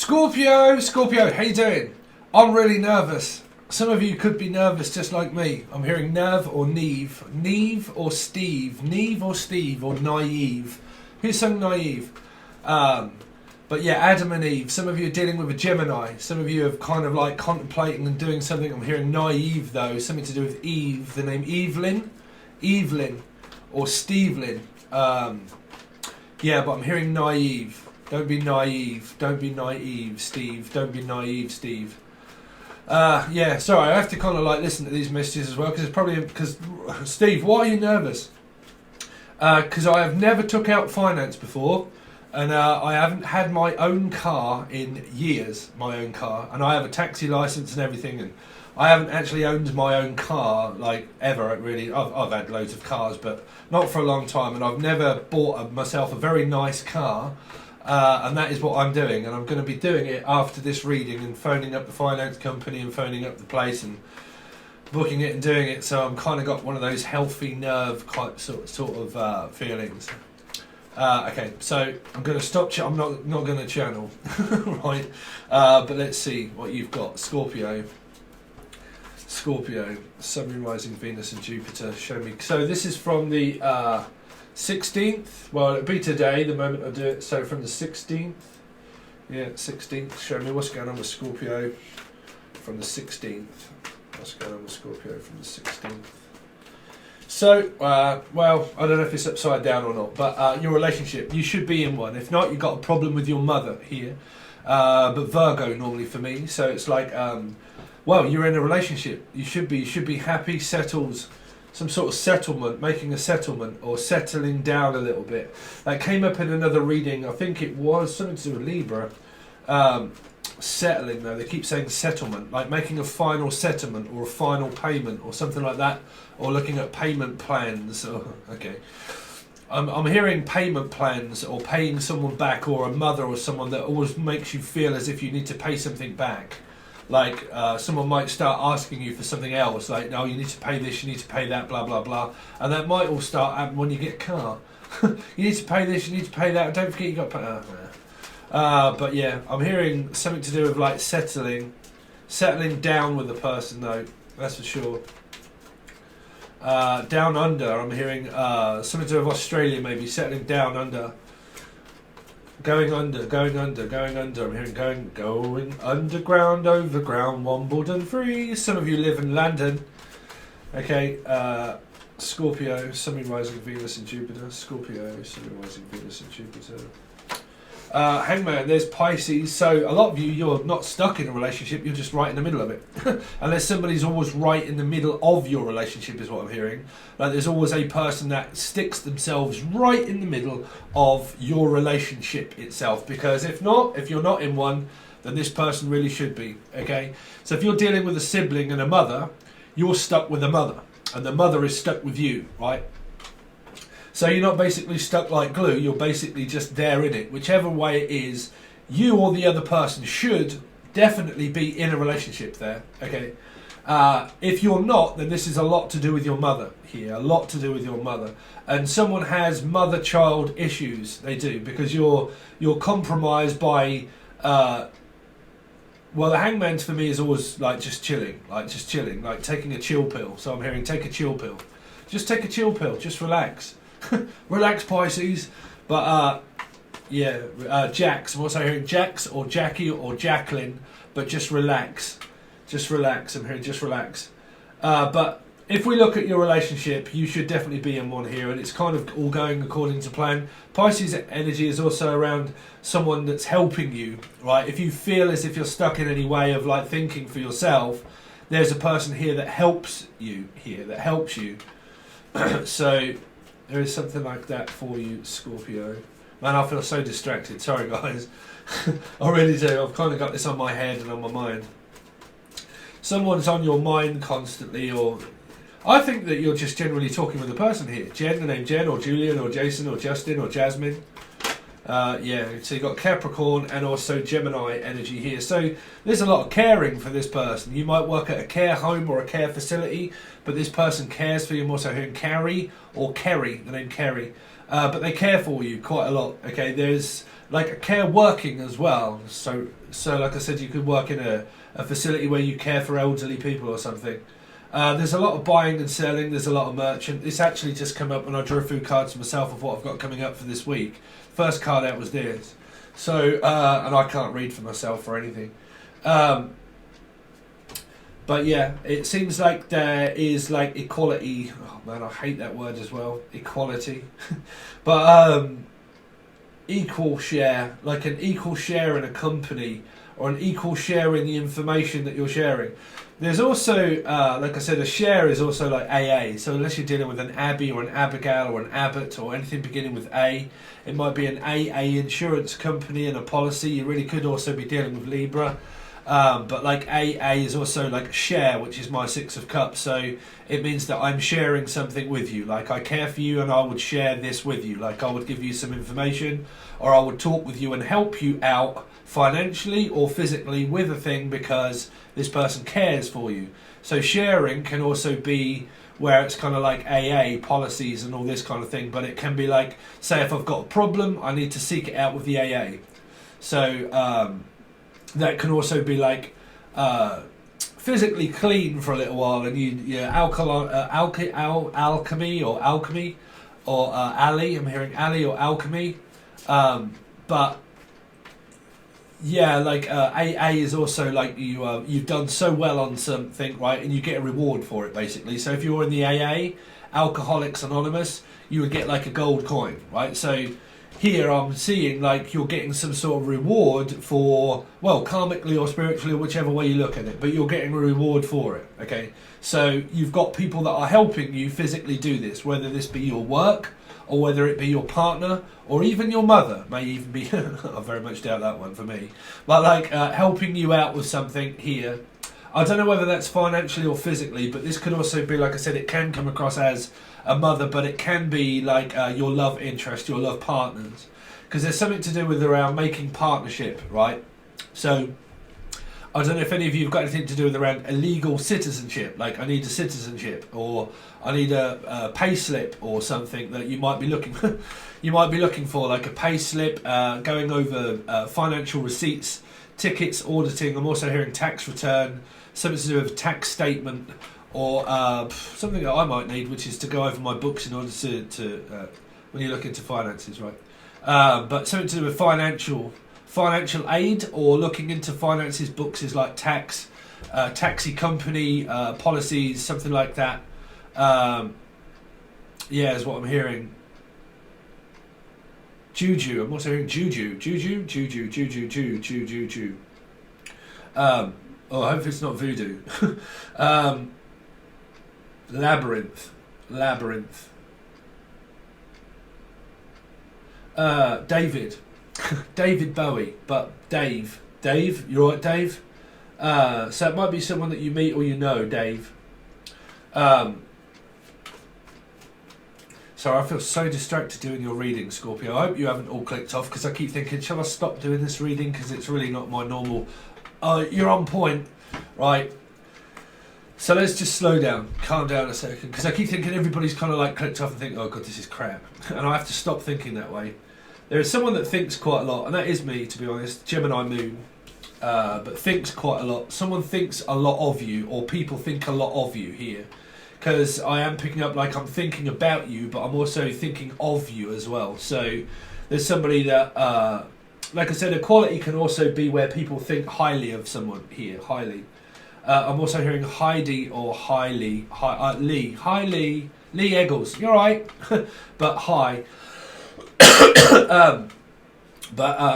Scorpio, how you doing? I'm really nervous. Some of you could be nervous just like me. I'm hearing nerve or neve. Neve or Steve. Neve or Steve or naive. Who sung naive? But yeah, Adam and Eve. Some of you are dealing with a Gemini. Some of you are kind of like contemplating and doing something. I'm hearing naive though. Something to do with Eve. The name Evelyn. Evelyn. Or Stevelyn. Yeah, but I'm hearing naive. Don't be naive. Don't be naive, Steve. Don't be naive, Steve. Yeah, sorry, I have to kind of like listen to these messages as well because it's probably because Steve, why are you nervous? Because I have never took out finance before, and I haven't had my own car in years. My own car, and I have a taxi license and everything, and I haven't actually owned my own car like ever. Really, I've had loads of cars, but not for a long time, and I've never bought myself a very nice car. And that is what I'm doing, and I'm going to be doing it after this reading and phoning up the finance company and phoning up the place and booking it and doing it. So I'm kind of got one of those healthy nerve sort of feelings. Okay, so I'm going to stop. I'm not going to channel, right? But let's see what you've got, Scorpio. Scorpio, Sun, Rising, Venus, and Jupiter. Show me. So this is from the 16th, well it'll be today, the moment I do it, so from the 16th, yeah, 16th, show me what's going on with Scorpio from the 16th, what's going on with Scorpio from the 16th. So, well, I don't know if it's upside down or not, but your relationship, you should be in one. If not, you've got a problem with your mother here, but Virgo normally for me, so it's like, well, you're in a relationship, you should be happy, settled, some sort of settlement, making a settlement or settling down a little bit. That came up in another reading. I think it was something to do with Libra. Settling though, they keep saying settlement, like making a final settlement or a final payment or something like that, or looking at payment plans. Okay, I'm hearing payment plans or paying someone back, or a mother or someone that always makes you feel as if you need to pay something back. Like someone might start asking you for something else, like, no, you need to pay this, you need to pay that, blah, blah, blah. And that might all start happening when you get a car. You need to pay this, you need to pay that, don't forget you got to pay. But yeah, I'm hearing something to do with like settling down with a person though, that's for sure. Down under, I'm hearing something to do with Australia maybe, settling down under. Going under. I'm hearing going underground, overground, Wimbledon free. Some of you live in London. Okay, Scorpio, Sun, Rising, Venus, and Jupiter. Scorpio, Sun, Rising, Venus, and Jupiter. Hangman, there's Pisces. So a lot of you, you're not stuck in a relationship, you're just right in the middle of it. Unless somebody's always right in the middle of your relationship is what I'm hearing. Like there's always a person that sticks themselves right in the middle of your relationship itself. Because if you're not in one, then this person really should be. Okay? So if you're dealing with a sibling and a mother, you're stuck with a mother. And the mother is stuck with you, right? So you're not basically stuck like glue, you're basically just there in it. Whichever way it is, you or the other person should definitely be in a relationship there, okay? If you're not, then this is a lot to do with your mother here, a lot to do with your mother. And someone has mother-child issues, they do, because you're compromised by... well, the Hangman for me is always like just chilling, like taking a chill pill. So I'm hearing take a chill pill. Just take a chill pill, just relax. Relax, Pisces. But yeah, Jax. I'm also hearing Jax or Jackie or Jacqueline, but just relax. Just relax. I'm hearing just relax. But if we look at your relationship, you should definitely be in one here, and it's kind of all going according to plan. Pisces energy is also around someone that's helping you, right? If you feel as if you're stuck in any way of like thinking for yourself, there's a person here that helps you here, that helps you. So there is something like that for you, Scorpio. Man, I feel so distracted. Sorry, guys. I really do. I've kind of got this on my head and on my mind. Someone's on your mind constantly, or... I think that you're just generally talking with a person here. Jen, the name Jen, or Julian, or Jason, or Justin, or Jasmine. Yeah, so you've got Capricorn and also Gemini energy here. So there's a lot of caring for this person. You might work at a care home or a care facility, but this person cares for you. I'm also hearing Carrie or Kerry, the name Kerry. But they care for you quite a lot. Okay, there's like a care working as well. So like I said, you could work in a facility where you care for elderly people or something. There's a lot of buying and selling. There's a lot of merchant. This actually just came up when I drew a few cards myself of what I've got coming up for this week. First card out was this. So, and I can't read for myself or anything. But yeah, it seems like there is like equality. Oh man, I hate that word as well. Equality. But equal share, like an equal share in a company or an equal share in the information that you're sharing. There's also, like I said, a share is also like AA. So unless you're dealing with an Abbey or an Abigail or an Abbott or anything beginning with A, it might be an AA insurance company and a policy. You really could also be dealing with Libra. But like AA is also like a share, which is my Six of Cups. So it means that I'm sharing something with you. Like I care for you and I would share this with you. Like I would give you some information or I would talk with you and help you out financially or physically with a thing because this person cares for you. So sharing can also be where it's kind of like AA policies and all this kind of thing, but it can be like, say if I've got a problem, I need to seek it out with the AA. So that can also be like physically clean for a little while, and alchemy or alley. I'm hearing alley or alchemy, but yeah, like AA is also like you've done so well on something, right, and you get a reward for it basically. So if you're in the AA, Alcoholics Anonymous, you would get like a gold coin, right? So here I'm seeing like you're getting some sort of reward for, well, karmically or spiritually, or whichever way you look at it, but you're getting a reward for it, okay? So you've got people that are helping you physically do this, whether this be your work, or whether it be your partner, or even your mother, may even be, I very much doubt that one for me, but like helping you out with something here. I don't know whether that's financially or physically, but this could also be, like I said, it can come across as a mother, but it can be like your love interest, your love partners, because there's something to do with around making partnership, right? So I don't know if any of you have got anything to do with around illegal citizenship, like I need a citizenship or I need a pay slip or something that you might be looking you might be looking for, like a pay slip, going over financial receipts, tickets, auditing. I'm also hearing tax return, something to do with tax statement, or something that I might need, which is to go over my books in order to when you look into finances, right? But something to do with financial aid or looking into finances, books is like tax, taxi company policies, something like that. Yeah, is what I'm hearing. Juju. I'm also hearing juju. Oh, I hope it's not voodoo. Labyrinth. David. David Bowie, but Dave, you alright, Dave? So it might be someone that you meet or you know, Dave. Sorry, I feel so distracted doing your reading, Scorpio. I hope you haven't all clicked off, because I keep thinking, shall I stop doing this reading, because it's really not my normal. You're on point, right? So let's just slow down, calm down a second, because I keep thinking everybody's kind of like clicked off and think, oh god, this is crap, and I have to stop thinking that way. There is someone that thinks quite a lot, and that is me, to be honest, Gemini Moon, but thinks quite a lot. Someone thinks a lot of you, or people think a lot of you here, because I am picking up like I'm thinking about you, but I'm also thinking of you as well. So there's somebody that, like I said, equality can also be where people think highly of someone here, highly. I'm also hearing Heidi or Lee Eggles, you're right, but hi.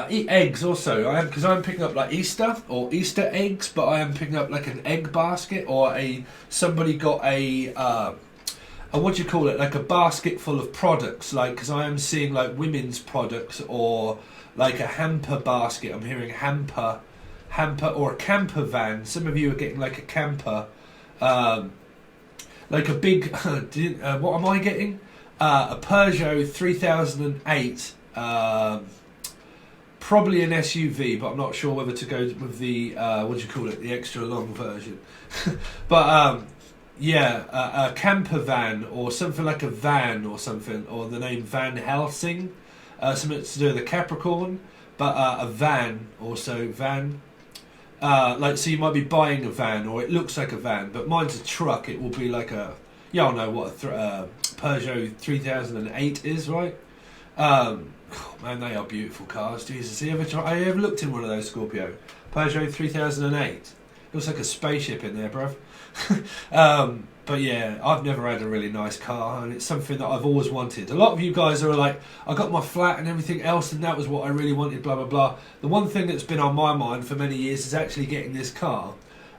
Eat eggs also. I am, because I'm picking up like Easter or Easter eggs, but I am picking up like an egg basket, or somebody got a what do you call it? Like a basket full of products. Like, because I am seeing like women's products, or like a hamper basket. I'm hearing hamper or a camper van. Some of you are getting like a camper, like a big. What am I getting? A Peugeot 3008, probably an SUV, but I'm not sure whether to go with the, what do you call it, the extra long version. But yeah, a camper van, or something like a van or something, or the name Van Helsing, something to do with the Capricorn, but a van also van. Like, so you might be buying a van, or it looks like a van, but mine's a truck. It will be like a, yeah, I know what a Peugeot 3008 is, right? Oh, man, they are beautiful cars. Jesus, have you ever looked in one of those, Scorpio? Peugeot 3008. Looks like a spaceship in there, bruv. But yeah, I've never had a really nice car, and it's something that I've always wanted. A lot of you guys are like, I got my flat and everything else, and that was what I really wanted, blah, blah, blah. The one thing that's been on my mind for many years is actually getting this car.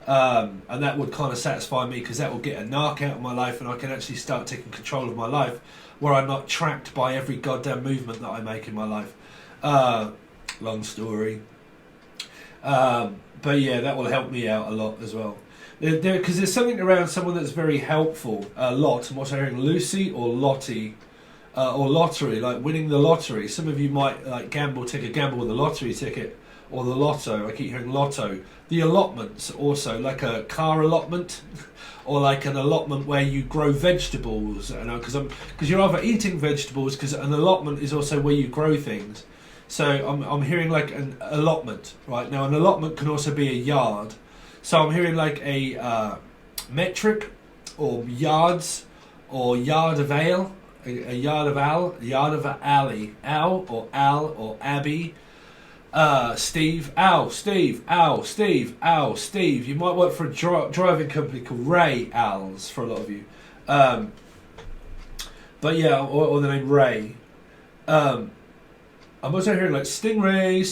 And that would kind of satisfy me, because that will get a narc out of my life, and I can actually start taking control of my life, where I'm not trapped by every goddamn movement that I make in my life. Long story. But yeah, that will help me out a lot as well. Because there's something around someone that's very helpful. Lot, I'm also hearing Lucy or Lottie, or lottery, like winning the lottery. Some of you might like take a gamble with a lottery ticket, or the lotto. I keep hearing lotto. The allotments also, like a car allotment, or like an allotment where you grow vegetables. Because you're either eating vegetables, because an allotment is also where you grow things. So I'm hearing like an allotment, right? Now an allotment can also be a yard. So I'm hearing like a metric, or yards, or yard of ale, a yard of yard of alley, or Abby, Steve, Steve. You might work for a driving company called Ray Owls for a lot of you. But yeah, or the name Ray. I'm also hearing like Stingray,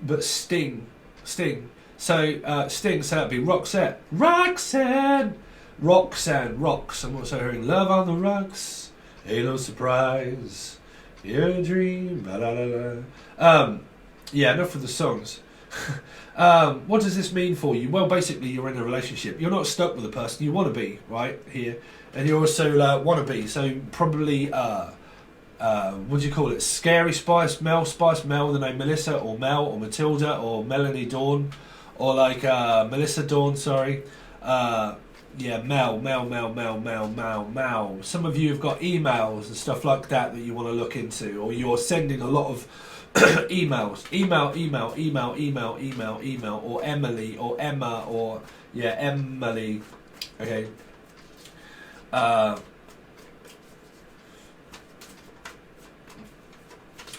but Sting. So Sting, so that'd be Roxanne. Rocks. I'm also hearing Love on the Rocks. Ain't no surprise. You're a dream. Blah, blah, blah, blah. Yeah, enough of the songs. What does this mean for you? Well, basically, you're in a relationship. You're not stuck with a person. You want to be, right, here. And you also want to be. So probably, what do you call it? Scary Spice Mel, the name Melissa, or Mel, or Matilda, or Melanie Dawn, or like Melissa Dawn, sorry. Yeah, Mel. Some of you have got emails and stuff like that you want to look into, or you're sending a lot of emails. Email, or Emily, or Emma, or, yeah, Emily. Okay. I'm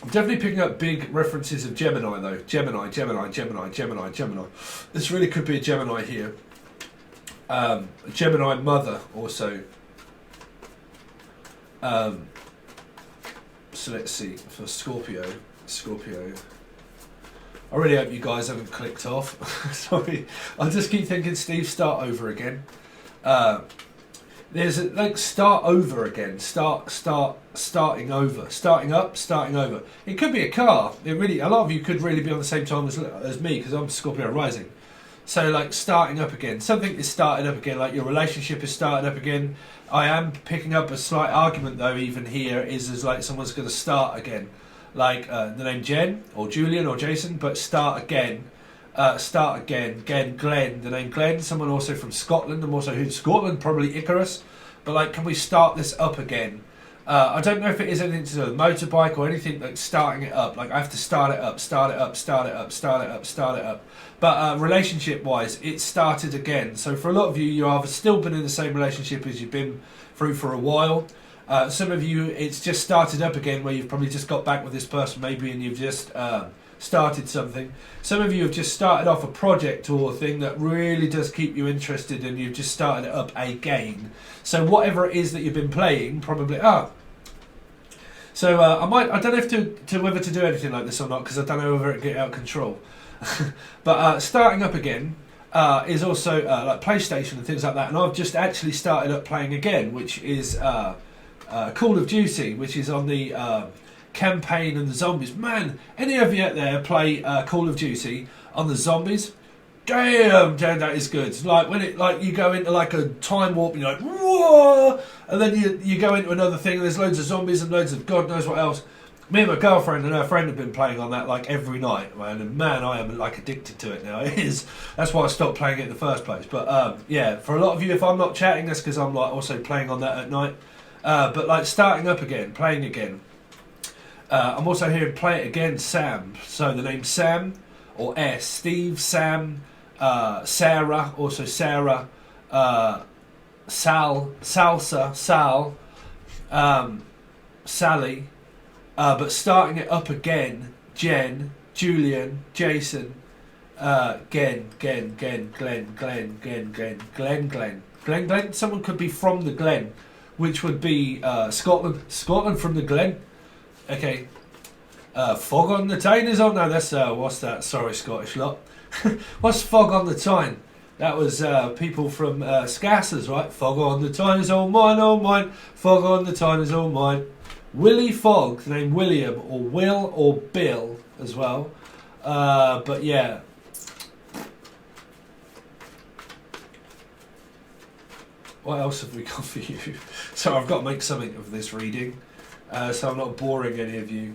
definitely picking up big references of Gemini, though. Gemini. This really could be a Gemini here. Gemini mother also. So let's see, for Scorpio. I really hope you guys haven't clicked off. Sorry, I just keep thinking, Steve, start over again. There's like start over again, starting over, starting up, starting over. It could be a car. A lot of you could really be on the same time as me, because I'm Scorpio rising. So like starting up again. Something is started up again, like your relationship is started up again. I am picking up a slight argument though, even here, is like someone's going to start again. Like the name Jen, or Julian, or Jason, but start again. Glenn, the name Glenn, someone also from Scotland. I'm also who's Scotland, probably Icarus. But like, can we start this up again? I don't know if it is anything to do with motorbike or anything, like starting it up. Like I have to start it up. But relationship-wise, it started again. So for a lot of you, you've either still been in the same relationship as you've been through for a while. Some of you, it's just started up again, where you've probably just got back with this person maybe, and you've just started something. Some of you have just started off a project or a thing that really does keep you interested, and you've just started it up again. So whatever it is that you've been playing, probably So I don't have whether to do anything like this or not, because I don't know whether it get out of control. But starting up again is also like PlayStation and things like that, and I've just actually started up playing again, which is Call of Duty, which is on the campaign and the zombies. Man, any of you out there play Call of Duty on the zombies? Damn, that is good. It's like when you go into like a time warp, and you're like, whoa, and then you go into another thing, and there's loads of zombies and loads of God knows what else. Me and my girlfriend and her friend have been playing on that like every night, man, and man, I am like addicted to it now. It is. That's why I stopped playing it in the first place. But yeah, for a lot of you, if I'm not chatting, that's because I'm like also playing on that at night. but like starting up again, playing again. I'm also hearing play it again, Sam. So the name Sam or S, Steve, Sam, Sarah, also Sarah, Sal, Salsa, Sal, Sally, but starting it up again, Jen, Julian, Jason, Glenn. Someone could be from the Glen, which would be Scotland from the Glen. Okay. Fog on the Tyne is on. No, that's what's that? Sorry, Scottish lot. What's Fog on the Tyne? That was people from Scassers, right? Fog on the Tyne is all mine, all mine. Fog on the Tyne is all mine. Willie Fogg, the name William or Will or Bill as well. But yeah. What else have we got for you? So I've got to make something of this reading, so I'm not boring any of you.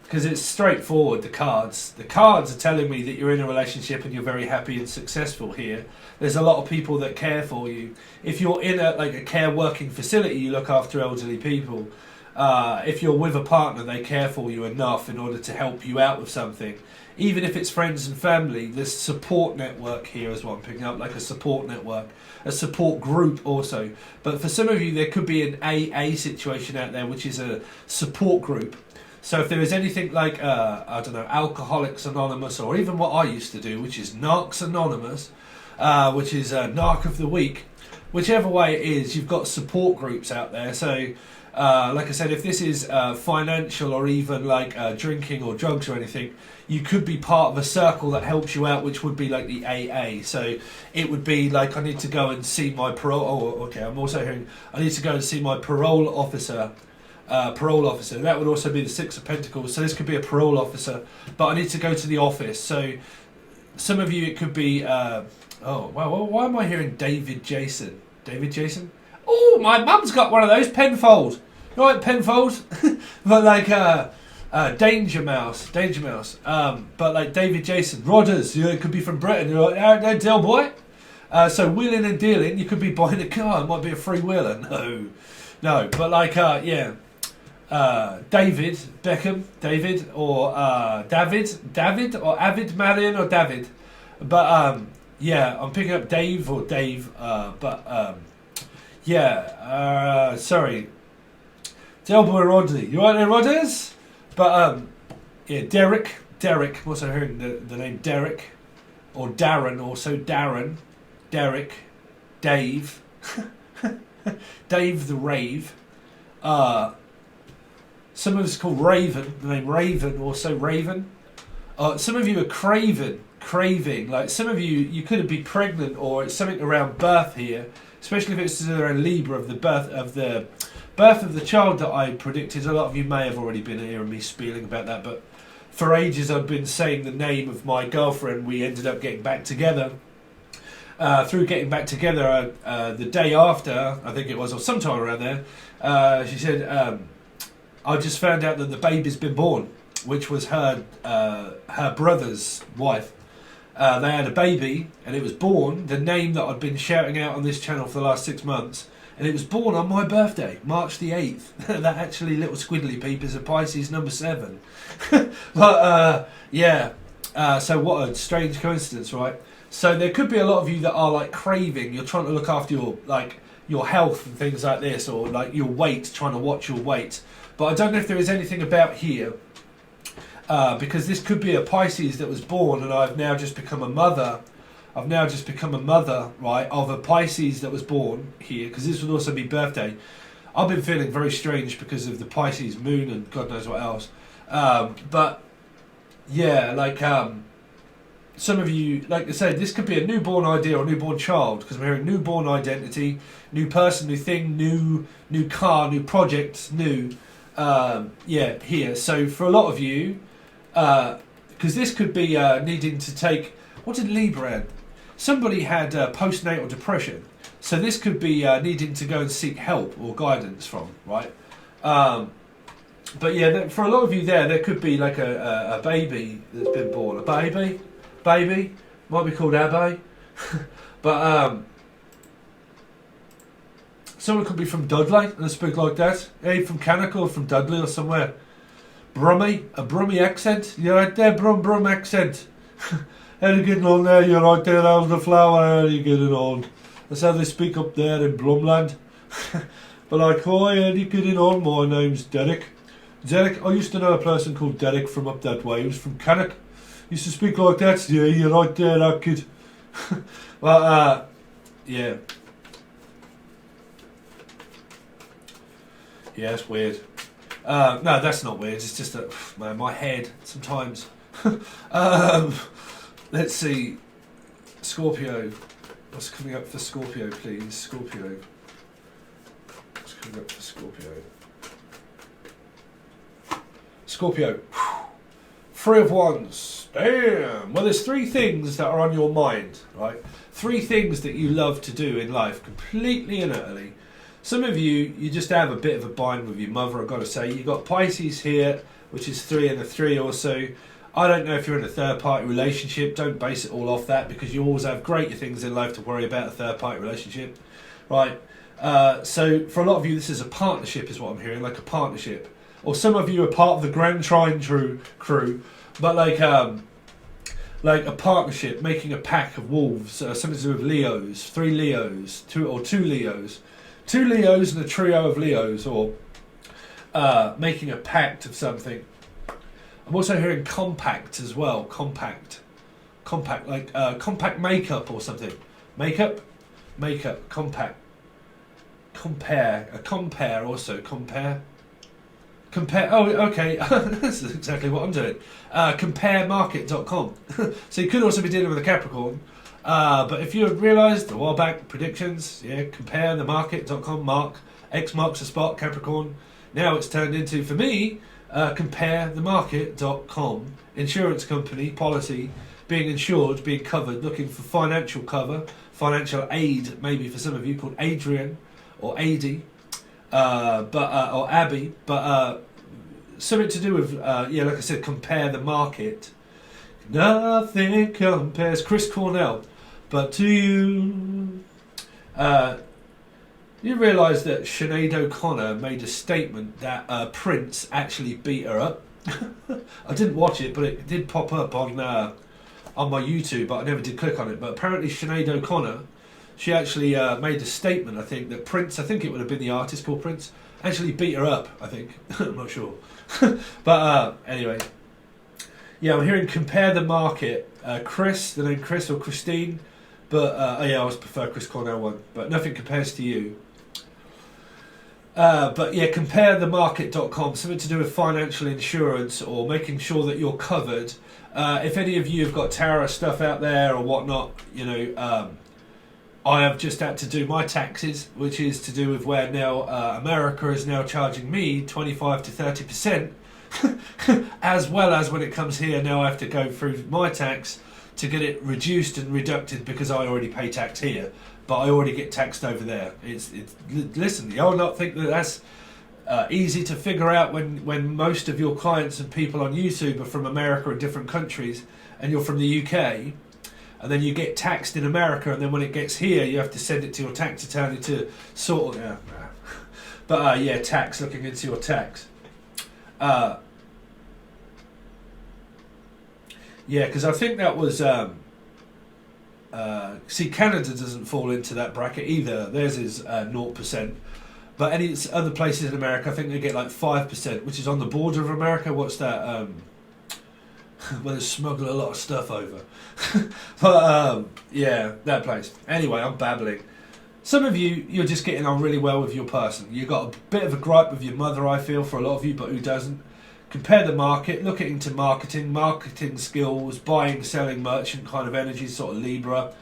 Because it's straightforward, the cards. The cards are telling me that you're in a relationship and you're very happy and successful here. There's a lot of people that care for you. If you're in a care working facility, you look after elderly people. If you're with a partner, they care for you enough in order to help you out with something. Even if it's friends and family, there's support network here is what I'm picking up, like a support network. A support group also. But for some of you, there could be an AA situation out there, which is a support group. So if there is anything like, I don't know, Alcoholics Anonymous, or even what I used to do, which is Narcs Anonymous, which is Narc of the Week, whichever way it is, you've got support groups out there. So, like I said, if this is financial or even like drinking or drugs or anything, you could be part of a circle that helps you out, which would be like the AA. So it would be like, I need to go and see my parole. Oh, okay, I'm also hearing, I need to go and see my parole officer. That would also be the Six of Pentacles. So this could be a parole officer, but I need to go to the office. So some of you, it could be oh wow, why am I hearing David Jason? Oh, my mum's got one of those, Penfold, right? Penfold. But like Danger Mouse, but like David Jason Rodders, it could be from Britain. You're like, no deal, boy. So wheeling and dealing, you could be buying a car. It might be a free wheeler. No, but like yeah. David Beckham, David, or David, or Avid Marion, or David. But yeah, I'm picking up Dave or Dave, yeah, sorry. Delboy Rodney, you right there, Rodders? But yeah, Derek, I'm also hearing the name Derek, or Darren, also Darren, Derek, Dave, Dave the Rave. Some of us call Raven, the name Raven, also Raven. Some of you are craving. Like some of you could be pregnant, or it's something around birth here, especially if it's around Libra of the birth of the child that I predicted. A lot of you may have already been hearing me spieling about that, but for ages I've been saying the name of my girlfriend. We ended up getting back together. Through getting back together, the day after, I think it was, or sometime around there, she said, I just found out that the baby's been born, which was her brother's wife. They had a baby, and it was born, the name that I'd been shouting out on this channel for the last 6 months, and it was born on my birthday, March the 8th. That actually little squiddly peep is a Pisces number 7. But, yeah, so what a strange coincidence, right? So there could be a lot of you that are like craving, you're trying to look after your health and things like this, or like your weight, trying to watch your weight. But I don't know if there is anything about here, because this could be a Pisces that was born, and I've now just become a mother. Right, of a Pisces that was born here, because this would also be birthday. I've been feeling very strange because of the Pisces moon and God knows what else. But yeah, like some of you, like I said, this could be a newborn idea or newborn child, because we're hearing newborn identity, new person, new thing, new car, new project, new. Yeah, here. So for a lot of you, because this could be needing to take. What did Libra had? Somebody had postnatal depression. So this could be needing to go and seek help or guidance from, right? But yeah, for a lot of you there could be like a baby that's been born. A baby, might be called Abbe. But Someone could be from Dudley and speak like that. Hey, from Cannock or from Dudley or somewhere. Brummy, a Brummy accent. You're right there, Brum accent. How are you getting on there? You're right there, out of the flower. How are you getting on? That's how they speak up there in Brumland. But like, hi, how are you getting on? My name's Derek. Derek, I used to know a person called Derek from up that way. He was from Cannock. Used to speak like that. Yeah, you're right there, that kid. Well, yeah. Yeah, it's weird. No, that's not weird. It's just that, man, my head sometimes. Let's see. Scorpio. What's coming up for Scorpio, please? Scorpio. What's coming up for Scorpio? Scorpio. Three of Wands. Damn. Well, there's three things that are on your mind, right? Three things that you love to do in life, completely and utterly. Some of you just have a bit of a bind with your mother, I've got to say. You've got Pisces here, which is 3 and a 3 also. I don't know if you're in a third-party relationship. Don't base it all off that, because you always have greater things in life to worry about a third-party relationship. Right? So for a lot of you, this is a partnership, is what I'm hearing, like a partnership. Or some of you are part of the Grand Trine crew, but like a partnership, making a pack of wolves, something to do with Leos, 3 Leos, 2 Leos. 2 Leos and a trio of Leos, or making a pact of something. I'm also hearing compact as well. Compact, like compact makeup or something. Makeup, compact. Compare also. Compare. Oh, okay. That's exactly what I'm doing. Comparemarket.com. So you could also be dealing with a Capricorn. But if you have realised a while back, predictions, yeah, comparethemarket.com, Mark, X marks the spot, Capricorn. Now it's turned into, for me, comparethemarket.com, insurance company, policy, being insured, being covered, looking for financial cover, financial aid, maybe for some of you, called Adrian or Adi, or Abby, but something to do with, yeah, like I said, compare the market. Nothing compares, Chris Cornell, but to you. You realise that Sinead O'Connor made a statement that Prince actually beat her up. I didn't watch it, but it did pop up on my YouTube, but I never did click on it. But apparently Sinead O'Connor, she actually made a statement, I think, that Prince, I think it would have been the artist called Prince, actually beat her up, I think. I'm not sure. But anyway. Yeah, I'm hearing compare the market. Chris, the name Chris or Christine. But yeah, I always prefer Chris Cornell one. But nothing compares to you. But yeah, comparethemarket.com, something to do with financial insurance or making sure that you're covered. If any of you have got tarot stuff out there or whatnot, you know, I have just had to do my taxes, which is to do with where now America is now charging me 25 to 30%, as well as when it comes here, now I have to go through my tax to get it reduced and reducted because I already pay tax here. But I already get taxed over there. Listen, you'll not think that that's easy to figure out when most of your clients and people on YouTube are from America and different countries, and you're from the UK, and then you get taxed in America, and then when it gets here, you have to send it to your tax attorney to sort of. But yeah, tax. Looking into your tax. Yeah, because I think that was. See, Canada doesn't fall into that bracket either. Theirs is 0%. But any other places in America, I think they get like 5%, which is on the border of America. What's that? Where they smuggle a lot of stuff over. But yeah, that place. Anyway, I'm babbling. Some of you, you're just getting on really well with your person. You've got a bit of a gripe with your mother, I feel, for a lot of you, but who doesn't? Compare the market, look into marketing skills, buying, selling, merchant kind of energy, sort of Libra.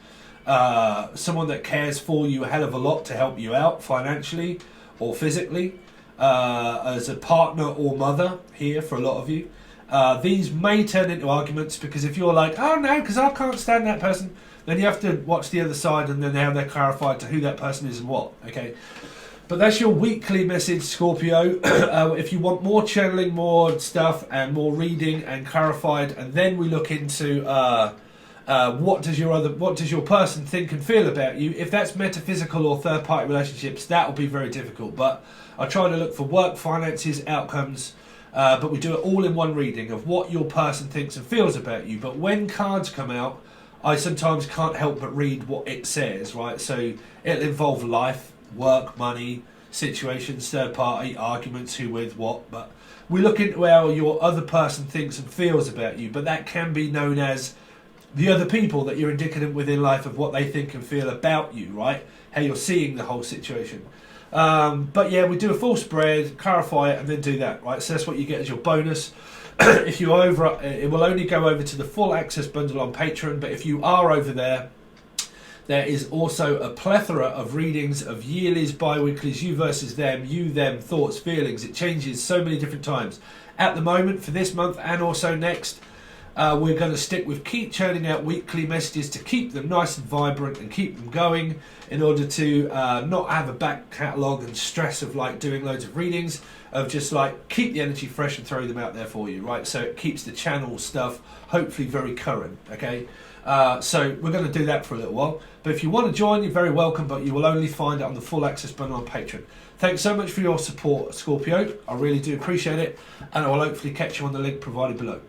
Someone that cares for you a hell of a lot to help you out financially or physically. As a partner or mother here for a lot of you. These may turn into arguments because if you're like, oh no, because I can't stand that person, then you have to watch the other side and then how they're clarified to who that person is and what. Okay. But that's your weekly message, Scorpio. If you want more channeling, more stuff, and more reading and clarified, and then we look into What does your person think and feel about you? If that's metaphysical or third-party relationships, that will be very difficult. But I try to look for work, finances, outcomes. But we do it all in one reading of what your person thinks and feels about you. But when cards come out, I sometimes can't help but read what it says, right? So it'll involve life, work, money, situations, third party, arguments, who with what. But we look into how your other person thinks and feels about you. But that can be known as the other people that you're indicative with in life of what they think and feel about you, right? How you're seeing the whole situation. But yeah, we do a full spread, clarify it, and then do that, right? So that's what you get as your bonus. If you over, it will only go over to the full access bundle on Patreon. But if you are over there, there is also a plethora of readings of yearlies, bi-weeklies, you versus them, you, them, thoughts, feelings. It changes so many different times. At the moment, for this month and also next, we're going to stick with keep churning out weekly messages to keep them nice and vibrant and keep them going in order to not have a back catalogue and stress of like doing loads of readings, of just like keep the energy fresh and throw them out there for you, right? So it keeps the channel stuff hopefully very current, okay? So we're going to do that for a little while. But if you want to join, you're very welcome, but you will only find it on the full access button on Patreon. Thanks so much for your support, Scorpio. I really do appreciate it, and I will hopefully catch you on the link provided below.